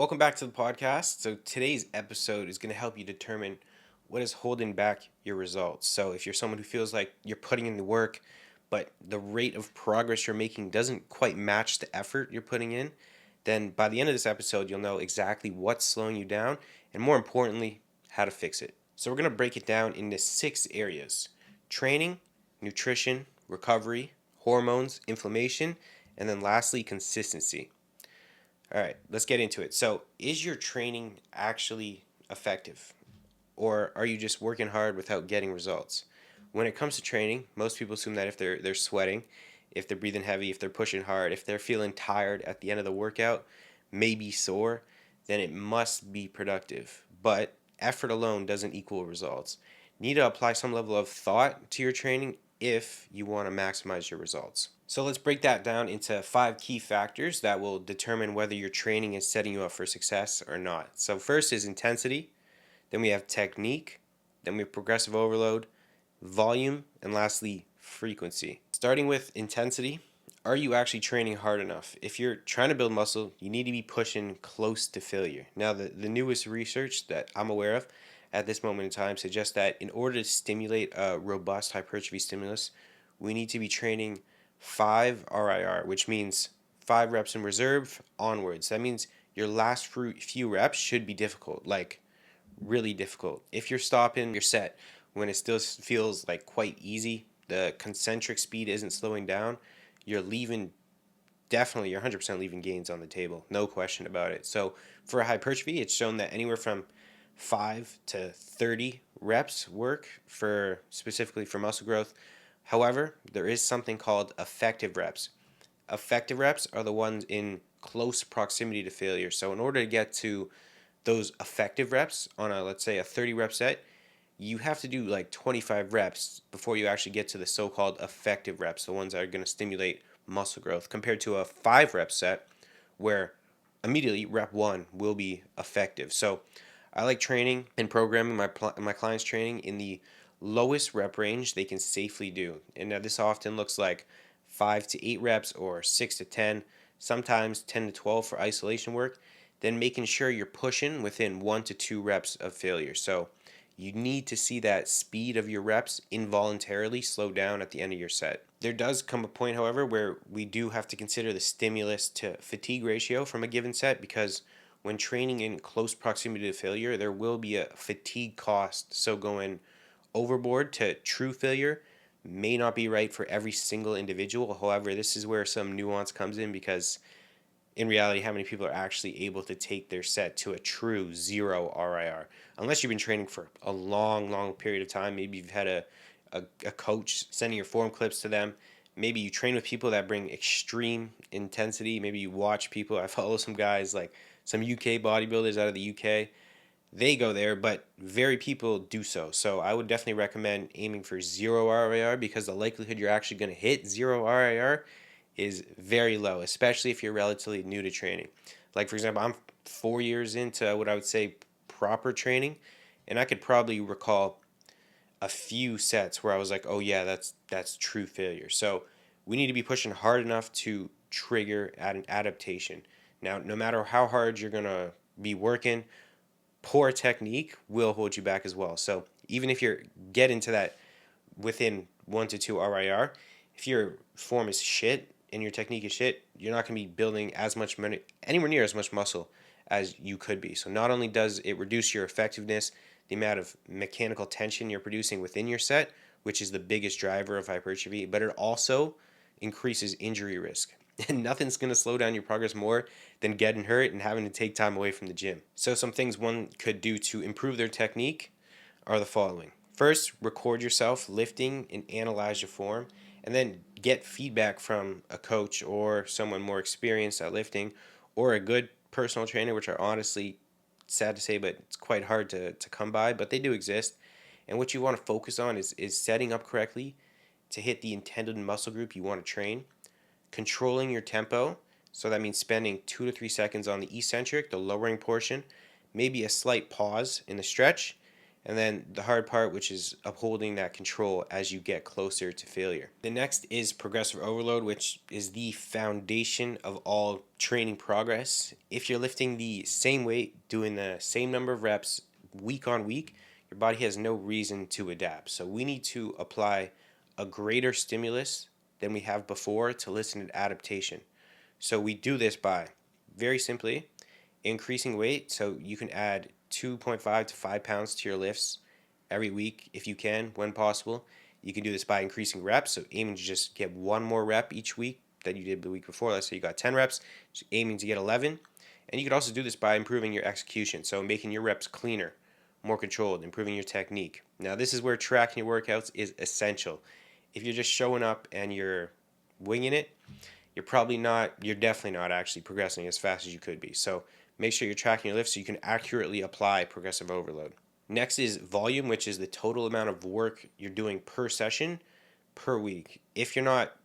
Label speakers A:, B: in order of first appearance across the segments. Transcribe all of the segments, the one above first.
A: Welcome back to the podcast. So, today's episode is going to help you determine what is holding back your results. So, if you're someone who feels like you're putting in the work, but the rate of progress you're making doesn't quite match the effort you're putting in, then by the end of this episode, you'll know exactly what's slowing you down and, more importantly, how to fix it. So, we're going to break it down into 6 areas: training, nutrition, recovery, hormones, inflammation, and then lastly, consistency. All right, let's get into it. So, is your training actually effective? Or are you just working hard without getting results? When it comes to training, most people assume that if they're sweating, if they're breathing heavy, if they're pushing hard, if they're feeling tired at the end of the workout, maybe sore, then it must be productive. But effort alone doesn't equal results. You need to apply some level of thought to your training if you want to maximize your results. So let's break that down into 5 key factors that will determine whether your training is setting you up for success or not. So first is intensity, then we have technique, then we have progressive overload, volume, and lastly, frequency. Starting with intensity, are you actually training hard enough? If you're trying to build muscle, you need to be pushing close to failure. Now, the newest research that I'm aware of at this moment in time suggests that in order to stimulate a robust hypertrophy stimulus, we need to be training 5 RIR, which means 5 reps in reserve onwards. That means your last few reps should be difficult, like really difficult. If you're stopping your set when it still feels like quite easy, the concentric speed isn't slowing down, you're leaving, definitely, you're 100% leaving gains on the table. No question about it. So for hypertrophy, it's shown that anywhere from 5 to 30 reps work for specifically for muscle growth. However, there is something called effective reps. Effective reps are the ones in close proximity to failure. So in order to get to those effective reps on a, let's say, a 30 rep set, you have to do like 25 reps before you actually get to the so-called effective reps, the ones that are going to stimulate muscle growth, compared to a 5 rep set where immediately rep 1 will be effective. So I like training and programming my clients' training in the lowest rep range they can safely do. And now this often looks like 5 to 8 reps or 6 to 10, sometimes 10 to 12 for isolation work, then making sure you're pushing within 1 to 2 reps of failure. So you need to see that speed of your reps involuntarily slow down at the end of your set. There does come a point, however, where we do have to consider the stimulus to fatigue ratio from a given set, because when training in close proximity to failure, there will be a fatigue cost. So going overboard to true failure may not be right for every single individual. However, this is where some nuance comes in, because in reality, how many people are actually able to take their set to a true 0 RIR? Unless you've been training for a long, long period of time. Maybe you've had a coach sending your form clips to them. Maybe you train with people that bring extreme intensity. Maybe you watch people. I follow some guys, like some UK bodybuilders out of the UK. They go there, but very people do so. So I would definitely recommend aiming for 0 RIR, because the likelihood you're actually going to hit 0 RIR is very low, especially if you're relatively new to training. Like, for example, I'm 4 years into what I would say proper training, and I could probably recall a few sets where I was like, oh yeah, that's true failure. So we need to be pushing hard enough to trigger at an adaptation. Now, no matter how hard you're gonna be working, poor technique will hold you back as well. So even if you're getting to that within 1 to 2 RIR, if your form is shit and your technique is shit, you're not going to be building as much anywhere near as much muscle as you could be. So not only does it reduce your effectiveness, the amount of mechanical tension you're producing within your set, which is the biggest driver of hypertrophy, but it also increases injury risk. And nothing's going to slow down your progress more than getting hurt and having to take time away from the gym. So some things one could do to improve their technique are the following. First, record yourself lifting and analyze your form, and then get feedback from a coach or someone more experienced at lifting, or a good personal trainer, which are honestly, sad to say, but it's quite hard to come by, but they do exist. And what you want to focus on is setting up correctly to hit the intended muscle group you want to train, controlling your tempo. So that means spending 2 to 3 seconds on the eccentric, the lowering portion, maybe a slight pause in the stretch, And then the hard part, which is upholding that control as you get closer to failure. The next is progressive overload, which is the foundation of all training progress. If you're lifting the same weight, doing the same number of reps week on week, your body has no reason to adapt. So we need to apply a greater stimulus than we have before to elicit an adaptation. So we do this by, very simply, increasing weight. So you can add 2.5 to 5 pounds to your lifts every week if you can, when possible. You can do this by increasing reps, so aiming to just get one more rep each week than you did the week before. Let's say you got 10 reps, just aiming to get 11. And you could also do this by improving your execution, so making your reps cleaner, more controlled, improving your technique. Now, this is where tracking your workouts is essential. If you're just showing up and you're winging it, you're definitely not actually progressing as fast as you could be. So make sure you're tracking your lifts so you can accurately apply progressive overload. Next is volume, which is the total amount of work you're doing per session per week. If you're not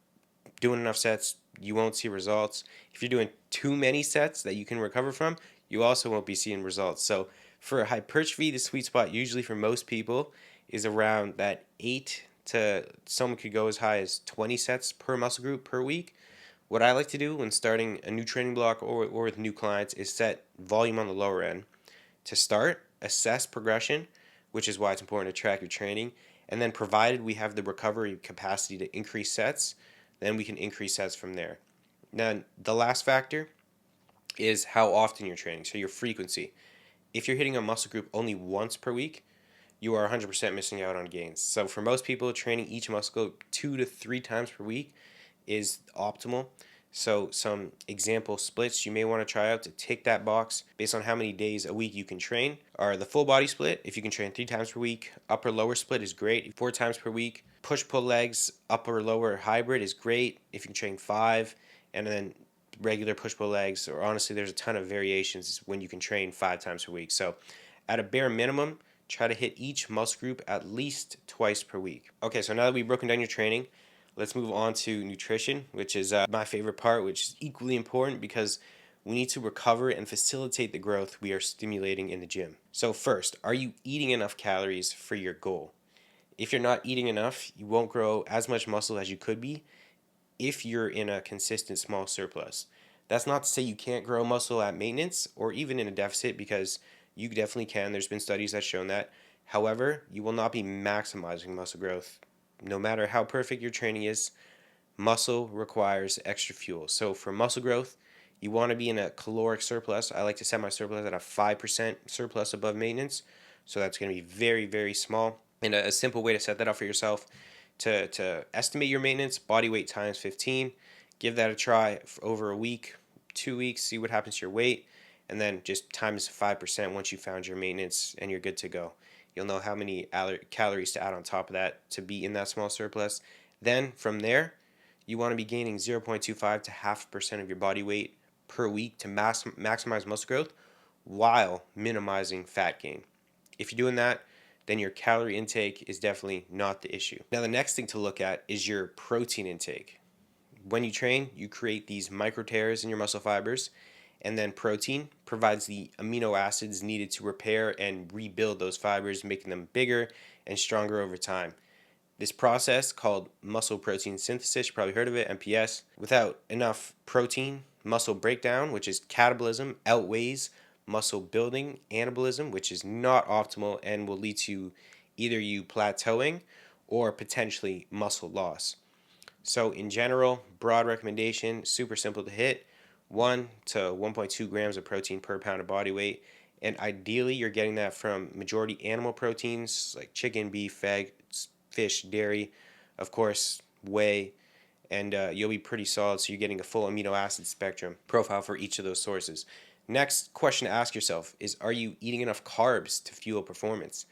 A: doing enough sets, you won't see results. If you're doing too many sets that you can recover from, you also won't be seeing results. So for hypertrophy, the sweet spot usually for most people is around that 8 to someone could go as high as 20 sets per muscle group per week. What I like to do when starting a new training block or with new clients is set volume on the lower end to start, assess progression, which is why it's important to track your training, and then provided we have the recovery capacity to increase sets, then we can increase sets from there. Now, the last factor is how often you're training, so your frequency. If you're hitting a muscle group only once per week, you are 100% missing out on gains. So for most people, training each muscle group 2 to 3 times per week is optimal. So some example splits you may want to try out to tick that box based on how many days a week you can train are the full body split, if you can train 3 times per week. Upper lower split is great, 4 times per week. Push pull legs, upper lower hybrid is great if you can train 5. And then regular push pull legs, or honestly there's a ton of variations when you can train 5 times per week. So at a bare minimum, try to hit each muscle group at least twice per week. Okay, so now that we've broken down your training, let's move on to nutrition, which is my favorite part, which is equally important because we need to recover and facilitate the growth we are stimulating in the gym. So first, are you eating enough calories for your goal? If you're not eating enough, you won't grow as much muscle as you could be if you're in a consistent small surplus. That's not to say you can't grow muscle at maintenance or even in a deficit, because you definitely can. There's been studies that shown that. However, you will not be maximizing muscle growth. No matter how perfect your training is, muscle requires extra fuel. So for muscle growth, you want to be in a caloric surplus. I like to set my surplus at a 5% surplus above maintenance. So that's going to be very, very small. And a simple way to set that up for yourself, to estimate your maintenance, body weight times 15. Give that a try for over a week, 2 weeks, see what happens to your weight, and then just times 5% once you found your maintenance and you're good to go. You'll know how many calories to add on top of that to be in that small surplus. Then from there, you want to be gaining 0.25 to 0.5% of your body weight per week to maximize muscle growth while minimizing fat gain. If you're doing that, then your calorie intake is definitely not the issue. Now, the next thing to look at is your protein intake. When you train, you create these micro tears in your muscle fibers, and then protein provides the amino acids needed to repair and rebuild those fibers, making them bigger and stronger over time. This process, called muscle protein synthesis, you probably heard of it, MPS. Without enough protein, muscle breakdown, which is catabolism, outweighs muscle building, anabolism, which is not optimal and will lead to either you plateauing or potentially muscle loss. So in general, broad recommendation, super simple to hit, 1 to 1.2 grams of protein per pound of body weight. And ideally, you're getting that from majority animal proteins like chicken, beef, eggs, fish, dairy, of course, whey, and you'll be pretty solid. So you're getting a full amino acid spectrum profile for each of those sources. Next question to ask yourself is, are you eating enough carbs to fuel performance?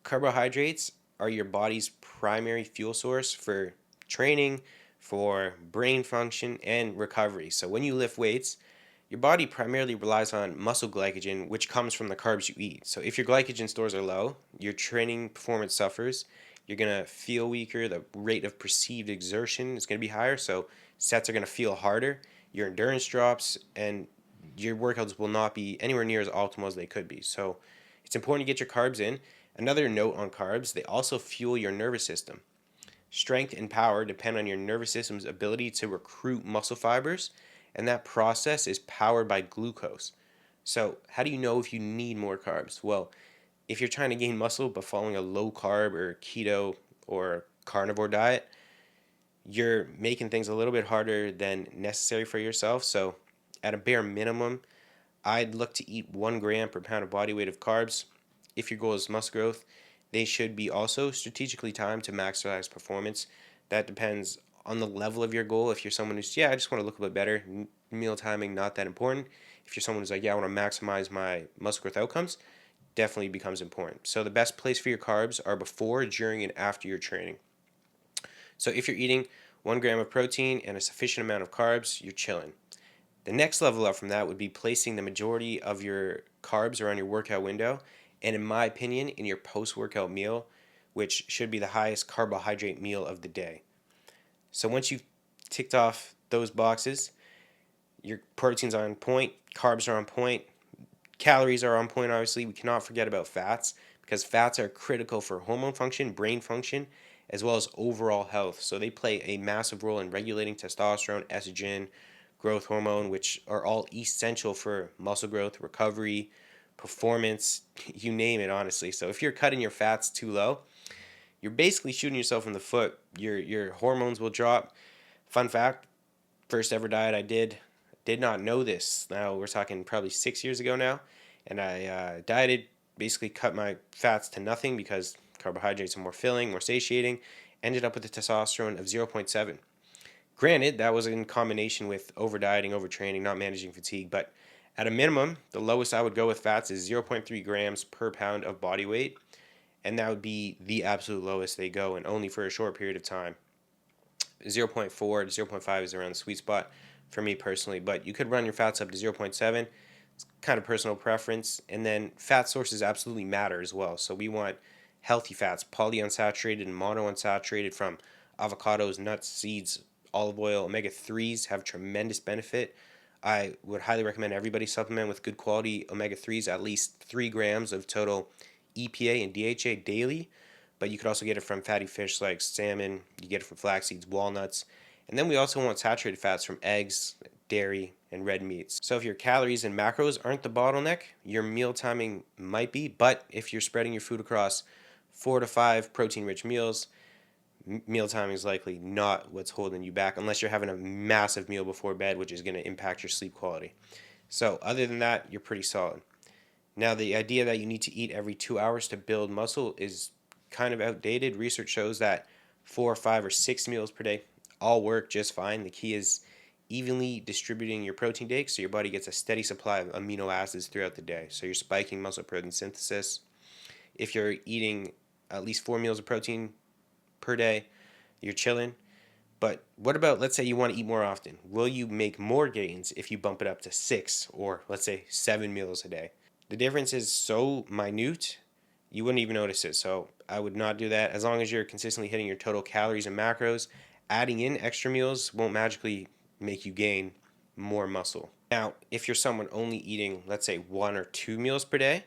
A: Carbohydrates are your body's primary fuel source for training, for brain function, and recovery. So when you lift weights, your body primarily relies on muscle glycogen, which comes from the carbs you eat. So if your glycogen stores are low, your training performance suffers. You're going to feel weaker. The rate of perceived exertion is going to be higher. So sets are going to feel harder. Your endurance drops, and your workouts will not be anywhere near as optimal as they could be. So it's important to get your carbs in. Another note on carbs, they also fuel your nervous system. Strength and power depend on your nervous system's ability to recruit muscle fibers, and that process is powered by glucose. So, how do you know if you need more carbs? Well, if you're trying to gain muscle but following a low carb or keto or carnivore diet, you're making things a little bit harder than necessary for yourself. So, at a bare minimum, I'd look to eat 1 gram per pound of body weight of carbs. If your goal is muscle growth, they should be also strategically timed to maximize performance. That depends on the level of your goal. If you're someone who's, yeah, I just want to look a bit better, meal timing, not that important. If you're someone who's like, yeah, I want to maximize my muscle growth outcomes, definitely becomes important. So the best place for your carbs are before, during, and after your training. So if you're eating 1 gram of protein and a sufficient amount of carbs, you're chilling. The next level up from that would be placing the majority of your carbs around your workout window, and in my opinion, in your post workout meal, which should be the highest carbohydrate meal of the day. So once you've ticked off those boxes, your protein's on point, carbs are on point, calories are on point, obviously. We cannot forget about fats because fats are critical for hormone function, brain function, as well as overall health. So they play a massive role in regulating testosterone, estrogen, growth hormone, which are all essential for muscle growth, recovery, performance, you name it, honestly. So if you're cutting your fats too low, you're basically shooting yourself in the foot. Your hormones will drop. Fun fact, first ever diet I did not know this. Now we're talking probably 6 years ago now, and I dieted, basically cut my fats to nothing because carbohydrates are more filling, more satiating. Ended up with a testosterone of 0.7. Granted, that was in combination with over dieting, overtraining, not managing fatigue, but at a minimum, the lowest I would go with fats is 0.3 grams per pound of body weight, and that would be the absolute lowest they go, and only for a short period of time. 0. 0.4 to 0.5 is around the sweet spot for me personally, but you could run your fats up to 0.7. It's kind of personal preference. And then fat sources absolutely matter as well. So we want healthy fats, polyunsaturated and monounsaturated from avocados, nuts, seeds, olive oil. Omega 3s have tremendous benefit. I would highly recommend everybody supplement with good quality omega 3s, at least 3 grams of total EPA and DHA daily. But you could also get it from fatty fish like salmon, you get it from flax seeds, walnuts. And then we also want saturated fats from eggs, dairy, and red meats. So if your calories and macros aren't the bottleneck, your meal timing might be. But if you're spreading your food across 4 to 5 protein rich meals, meal timing is likely not what's holding you back unless you're having a massive meal before bed, which is going to impact your sleep quality. So other than that, you're pretty solid. Now, the idea that you need to eat every 2 hours to build muscle is kind of outdated. Research shows that 4, 5, or 6 meals per day all work just fine. The key is evenly distributing your protein intake so your body gets a steady supply of amino acids throughout the day. So you're spiking muscle protein synthesis. If you're eating at least 4 meals of protein per day, you're chilling. But what about, let's say you want to eat more often? Will you make more gains if you bump it up to 6 or let's say 7 meals a day? The difference is so minute, you wouldn't even notice it. So I would not do that. As long as you're consistently hitting your total calories and macros, adding in extra meals won't magically make you gain more muscle. Now, if you're someone only eating, let's say, 1 or 2 meals per day,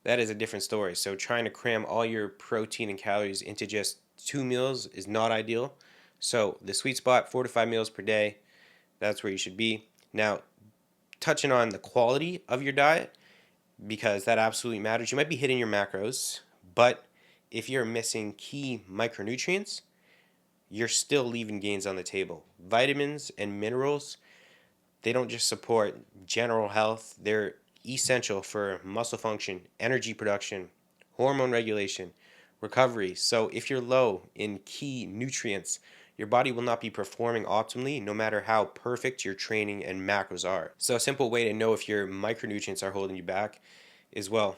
A: that is a different story. So trying to cram all your protein and calories into just 2 meals is not ideal. So the sweet spot, 4 to 5 meals per day, that's where you should be. Now, touching on the quality of your diet, because that absolutely matters. You might be hitting your macros, but if you're missing key micronutrients, you're still leaving gains on the table. Vitamins and minerals, they don't just support general health, they're essential for muscle function, energy production, hormone regulation, recovery. So if you're low in key nutrients, your body will not be performing optimally no matter how perfect your training and macros are. So a simple way to know if your micronutrients are holding you back is, well,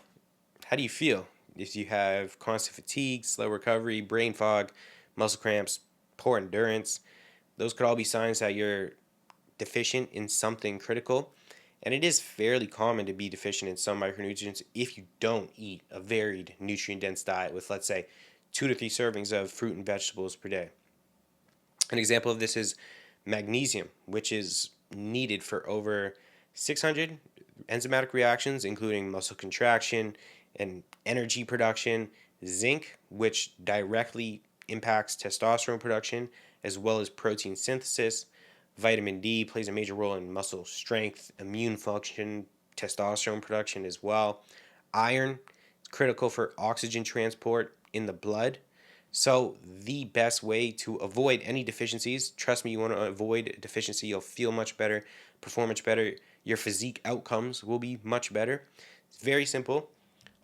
A: how do you feel? If you have constant fatigue, slow recovery, brain fog, muscle cramps, poor endurance, those could all be signs that you're deficient in something critical. And it is fairly common to be deficient in some micronutrients if you don't eat a varied, nutrient dense diet with, let's say, 2 to 3 servings of fruit and vegetables per day. An example of this is magnesium, which is needed for over 600 enzymatic reactions, including muscle contraction and energy production, zinc, which directly impacts testosterone production as well as protein synthesis. Vitamin D plays a major role in muscle strength, immune function, testosterone production as well. Iron is critical for oxygen transport in the blood. So, the best way to avoid any deficiencies, trust me, you want to avoid deficiency, you'll feel much better, perform much better, your physique outcomes will be much better. It's very simple.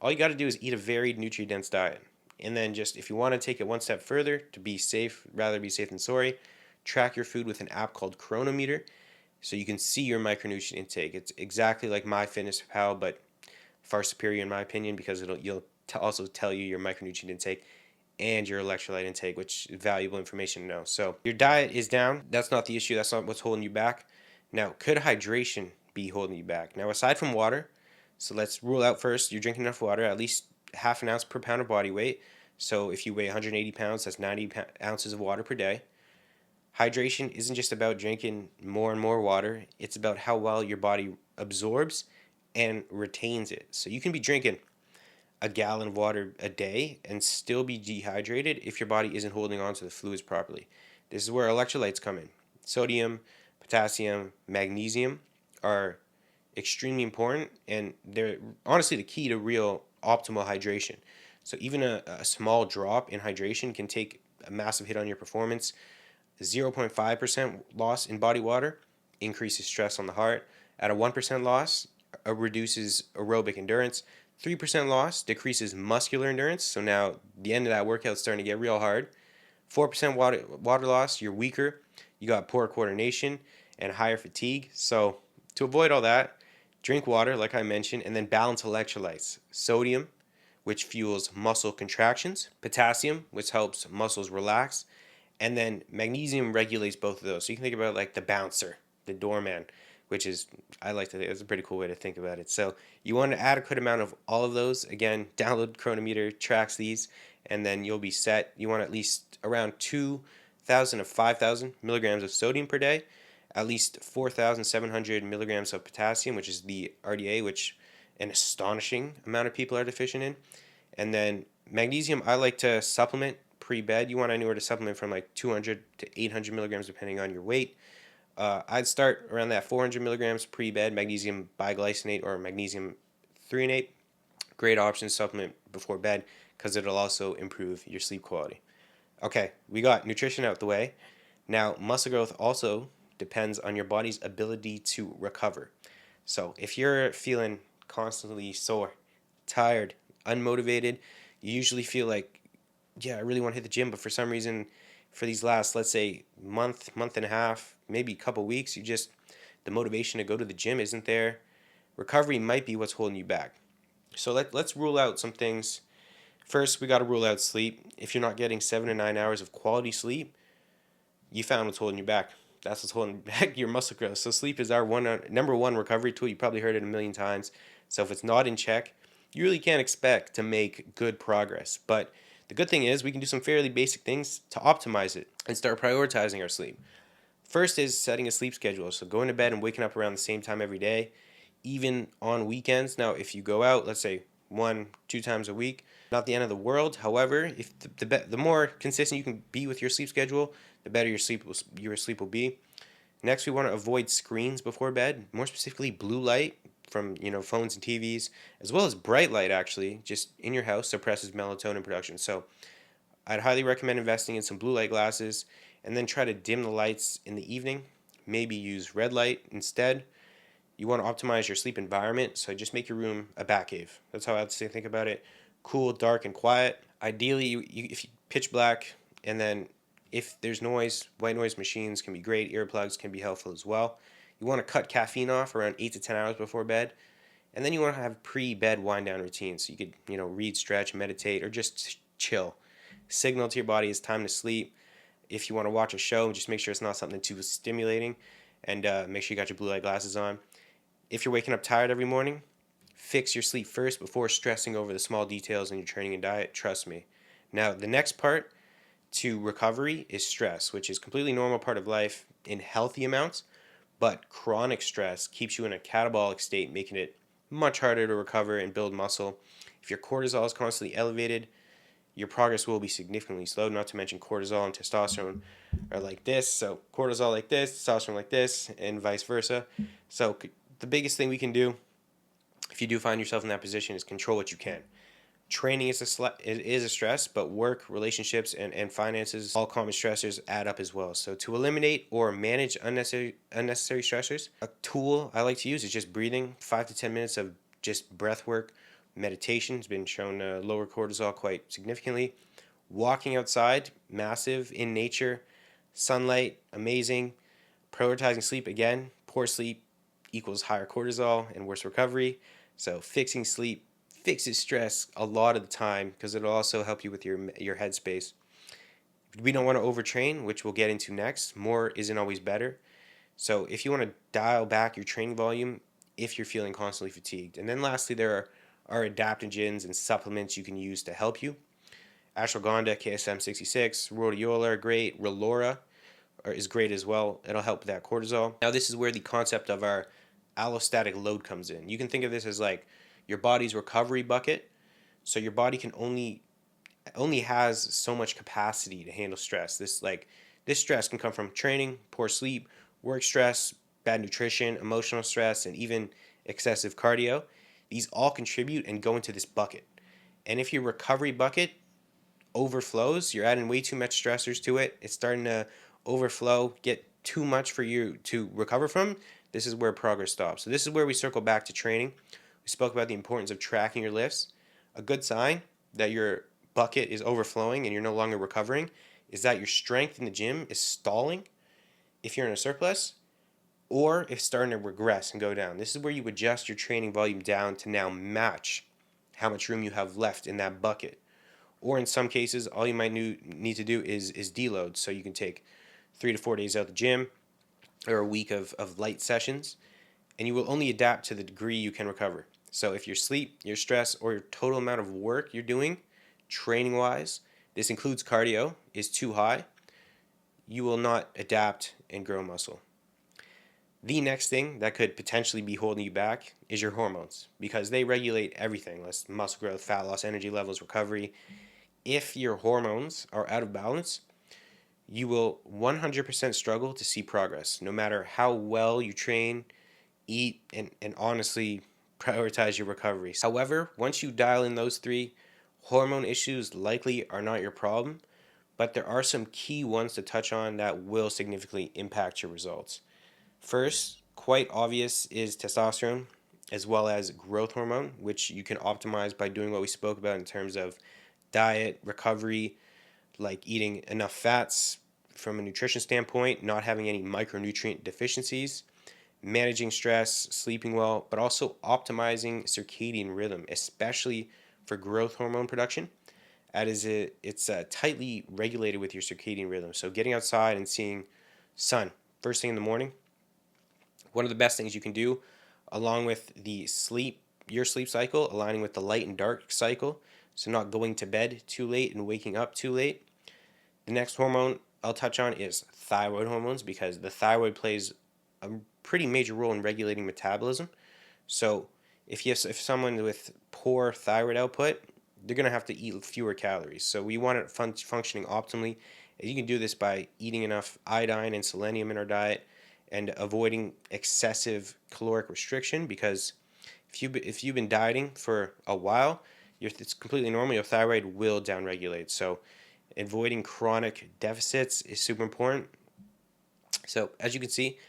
A: All you got to do is eat a varied, nutrient dense diet. And then, just if you want to take it one step further to be safe, rather be safe than sorry, track your food with an app called Chronometer so you can see your micronutrient intake. It's exactly like MyFitnessPal, but far superior in my opinion because you'll also tell you your micronutrient intake and your electrolyte intake, which is valuable information to know. So your diet is down. That's not the issue. That's not what's holding you back. Now, could hydration be holding you back? Now, aside from water, so let's rule out first you're drinking enough water, at least half an ounce per pound of body weight. So if you weigh 180 pounds, that's 90 ounces of water per day. Hydration isn't just about drinking more and more water, it's about how well your body absorbs and retains it. So you can be drinking a gallon of water a day and still be dehydrated if your body isn't holding on to the fluids properly. This is where electrolytes come in. Sodium, potassium, magnesium are extremely important, and they're honestly the key to real optimal hydration. So even a small drop in hydration can take a massive hit on your performance. 0.5% loss in body water increases stress on the heart. At a 1% loss, reduces aerobic endurance. 3% loss decreases muscular endurance. So now the end of that workout is starting to get real hard. 4% water loss, you're weaker. You got poor coordination and higher fatigue. So to avoid all that, drink water, like I mentioned, and then balance electrolytes. Sodium, which fuels muscle contractions. Potassium, which helps muscles relax. And then magnesium regulates both of those. So you can think about it like the bouncer, the doorman, which is, I like to think, it's a pretty cool way to think about it. So you want an adequate amount of all of those. Again, download Chronometer, tracks these, and then you'll be set. You want at least around 2,000 to 5,000 milligrams of sodium per day, at least 4,700 milligrams of potassium, which is the RDA, which an astonishing amount of people are deficient in. And then magnesium, I like to supplement pre-bed. You want anywhere to supplement from like 200 to 800 milligrams depending on your weight. I'd start around that 400 milligrams pre-bed, magnesium biglycinate or magnesium threonate. Great option to supplement before bed because it'll also improve your sleep quality. Okay, we got nutrition out the way. Now, muscle growth also depends on your body's ability to recover. So if you're feeling constantly sore, tired, unmotivated, you usually feel like, yeah, I really want to hit the gym, but for some reason, for these last, let's say, month and a half, maybe a couple weeks, the motivation to go to the gym isn't there. Recovery might be what's holding you back. So let's rule out some things. First, we got to rule out sleep. If you're not getting 7 to 9 hours of quality sleep, you found what's holding you back. That's what's holding back your muscle growth. So sleep is our number one recovery tool. You probably heard it a million times. So if it's not in check, you really can't expect to make good progress. But the good thing is we can do some fairly basic things to optimize it and start prioritizing our sleep. First is setting a sleep schedule. So going to bed and waking up around the same time every day, even on weekends. Now, if you go out, let's say 1, 2 times a week, not the end of the world. However, if the more consistent you can be with your sleep schedule, the better your sleep will be. Next, we want to avoid screens before bed, more specifically blue light from phones and TVs, as well as bright light actually, just in your house suppresses melatonin production. So I'd highly recommend investing in some blue light glasses and then try to dim the lights in the evening. Maybe use red light instead. You want to optimize your sleep environment, so just make your room a bat cave. That's how I'd say think about it. Cool, dark, and quiet. Ideally, if you pitch black, and then if there's noise, white noise machines can be great. Earplugs can be helpful as well. You want to cut caffeine off around 8 to 10 hours before bed. And then you want to have pre-bed wind-down routines. So you could, read, stretch, meditate, or just chill. Signal to your body it's time to sleep. If you want to watch a show, just make sure it's not something too stimulating. And make sure you got your blue light glasses on. If you're waking up tired every morning, fix your sleep first before stressing over the small details in your training and diet. Trust me. Now, the next part to recovery is stress, which is a completely normal part of life in healthy amounts, but chronic stress keeps you in a catabolic state, making it much harder to recover and build muscle. If your cortisol is constantly elevated, your progress will be significantly slowed. Not to mention cortisol and testosterone are like this. So cortisol like this, testosterone like this, and vice versa. So the biggest thing we can do if you do find yourself in that position is control what you can. Training is a stress, but work, relationships, and finances, all common stressors add up as well. So to eliminate or manage unnecessary stressors, a tool I like to use is just breathing. 5 to 10 minutes of just breath work. Meditation has been shown to lower cortisol quite significantly. Walking outside, massive in nature. Sunlight, amazing. Prioritizing sleep, again, poor sleep equals higher cortisol and worse recovery. So fixing sleep fixes stress a lot of the time because it'll also help you with your headspace. We don't want to overtrain, which we'll get into next. More isn't always better. So if you want to dial back your training volume if you're feeling constantly fatigued. And then lastly, there are adaptogens and supplements you can use to help you. Ashwagandha, KSM 66, rhodiola are great, Relora is great as well. It'll help with that cortisol. Now this is where the concept of our allostatic load comes in. You can think of this as like your body's recovery bucket. So your body can only has so much capacity to handle stress. This stress can come from training, poor sleep, work stress, bad nutrition, emotional stress, and even excessive cardio. These all contribute and go into this bucket. And if your recovery bucket overflows, you're adding way too much stressors to it, it's starting to overflow, get too much for you to recover from, this is where progress stops. So this is where we circle back to training. We spoke about the importance of tracking your lifts. A good sign that your bucket is overflowing and you're no longer recovering is that your strength in the gym is stalling if you're in a surplus, or if it's starting to regress and go down. This is where you adjust your training volume down to now match how much room you have left in that bucket. Or in some cases, all you might need to do is deload. So you can take 3 to 4 days out of the gym or a week of light sessions, and you will only adapt to the degree you can recover. So if your sleep, your stress, or your total amount of work you're doing, training wise, this includes cardio, is too high, you will not adapt and grow muscle. The next thing that could potentially be holding you back is your hormones, because they regulate everything: muscle growth, fat loss, energy levels, recovery. If your hormones are out of balance, you will 100% struggle to see progress, no matter how well you train, eat, and honestly prioritize your recovery. However, once you dial in those three, hormone issues likely are not your problem, but there are some key ones to touch on that will significantly impact your results. First, quite obvious, is testosterone, as well as growth hormone, which you can optimize by doing what we spoke about in terms of diet, recovery, like eating enough fats from a nutrition standpoint, not having any micronutrient deficiencies, managing stress, sleeping well, but also optimizing circadian rhythm, especially for growth hormone production. It's tightly regulated with your circadian rhythm. So getting outside and seeing sun first thing in the morning, one of the best things you can do, along with your sleep cycle, aligning with the light and dark cycle, so not going to bed too late and waking up too late. The next hormone I'll touch on is thyroid hormones, because the thyroid plays a pretty major role in regulating metabolism. So if someone with poor thyroid output, they're going to have to eat fewer calories. So we want it functioning optimally. And you can do this by eating enough iodine and selenium in our diet and avoiding excessive caloric restriction, because if you've been dieting for a while, it's completely normal. Your thyroid will downregulate. So avoiding chronic deficits is super important. So as you can see,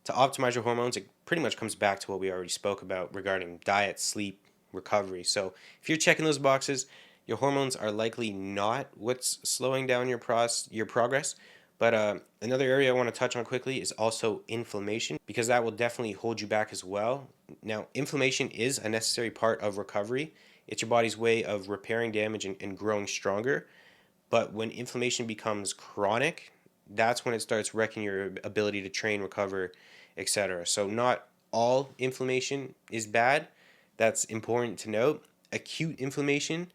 A: to optimize your hormones, it pretty much comes back to what we already spoke about regarding diet, sleep, recovery. So if you're checking those boxes, your hormones are likely not what's slowing down your progress. But another area I want to touch on quickly is also inflammation, because that will definitely hold you back as well. Now, inflammation is a necessary part of recovery. It's your body's way of repairing damage and growing stronger. But when inflammation becomes chronic, that's when it starts wrecking your ability to train, recover, etc. So not all inflammation is bad. That's important to note. Acute inflammation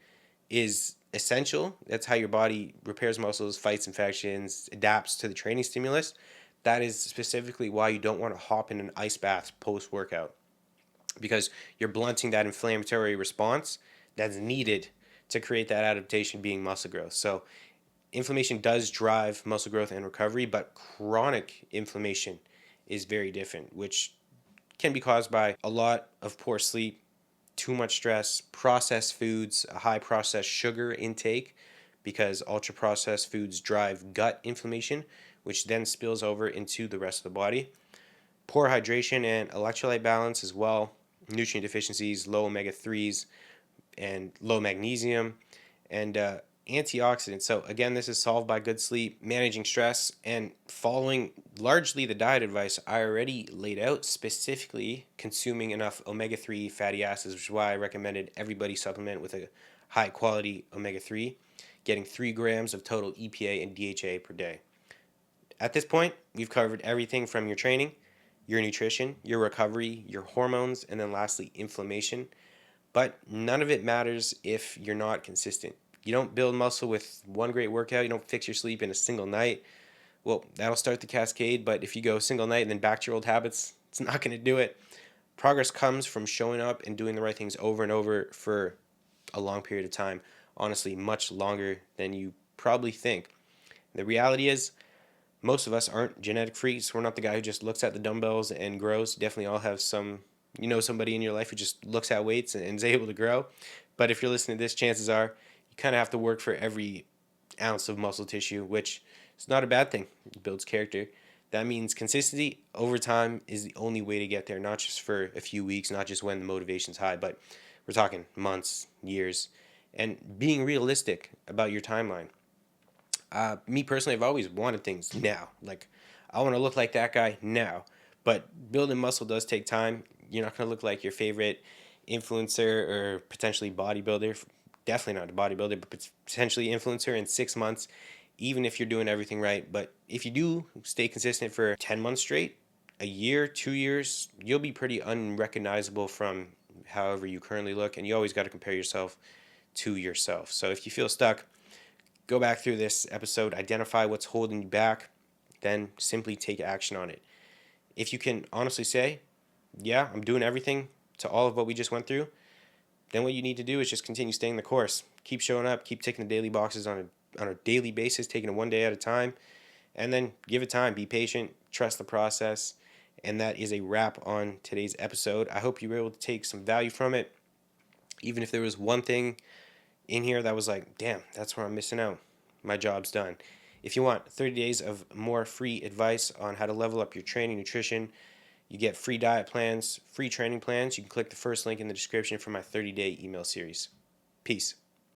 A: is essential. That's how your body repairs muscles, fights infections, adapts to the training stimulus. That is specifically why you don't want to hop in an ice bath post-workout, because you're blunting that inflammatory response that's needed to create that adaptation being muscle growth. So inflammation does drive muscle growth and recovery, but chronic inflammation is very different, which can be caused by a lot of poor sleep, too much stress, processed foods, a high processed sugar intake, because ultra processed foods drive gut inflammation, which then spills over into the rest of the body. Poor hydration and electrolyte balance as well, nutrient deficiencies, low omega 3s, and low magnesium, and antioxidants. So, again, this is solved by good sleep, managing stress, and following largely the diet advice I already laid out, specifically consuming enough omega 3 fatty acids, which is why I recommended everybody supplement with a high quality omega 3, getting 3 grams of total EPA and DHA per day. At this point, we've covered everything from your training, your nutrition, your recovery, your hormones, and then lastly, inflammation. But none of it matters if you're not consistent. You don't build muscle with one great workout. You don't fix your sleep in a single night. Well, that'll start the cascade, but if you go a single night and then back to your old habits, it's not going to do it. Progress comes from showing up and doing the right things over and over for a long period of time. Honestly, much longer than you probably think. The reality is, most of us aren't genetic freaks. We're not the guy who just looks at the dumbbells and grows. You definitely all have somebody in your life who just looks at weights and is able to grow. But if you're listening to this, chances are you kind of have to work for every ounce of muscle tissue, which is not a bad thing. It builds character. That means consistency over time is the only way to get there, not just for a few weeks, not just when the motivation's high, but we're talking months, years, and being realistic about your timeline. Me personally, I've always wanted things now. Like, I want to look like that guy now. But building muscle does take time. You're not going to look like your favorite influencer or potentially bodybuilder. Definitely not a bodybuilder, but potentially influencer in 6 months, even if you're doing everything right. But if you do stay consistent for 10 months straight, a year, 2 years, you'll be pretty unrecognizable from however you currently look. And you always got to compare yourself to yourself. So if you feel stuck, go back through this episode, identify what's holding you back, then simply take action on it. If you can honestly say, yeah, I'm doing everything to all of what we just went through, then what you need to do is just continue staying the course. Keep showing up, keep ticking the daily boxes on a daily basis, taking it one day at a time, and then give it time. Be patient, trust the process, and that is a wrap on today's episode. I hope you were able to take some value from it. Even if there was one thing in here that was like, damn, that's where I'm missing out. My job's done. If you want 30 days of more free advice on how to level up your training, nutrition, you get free diet plans, free training plans. You can click the first link in the description for my 30-day email series. Peace.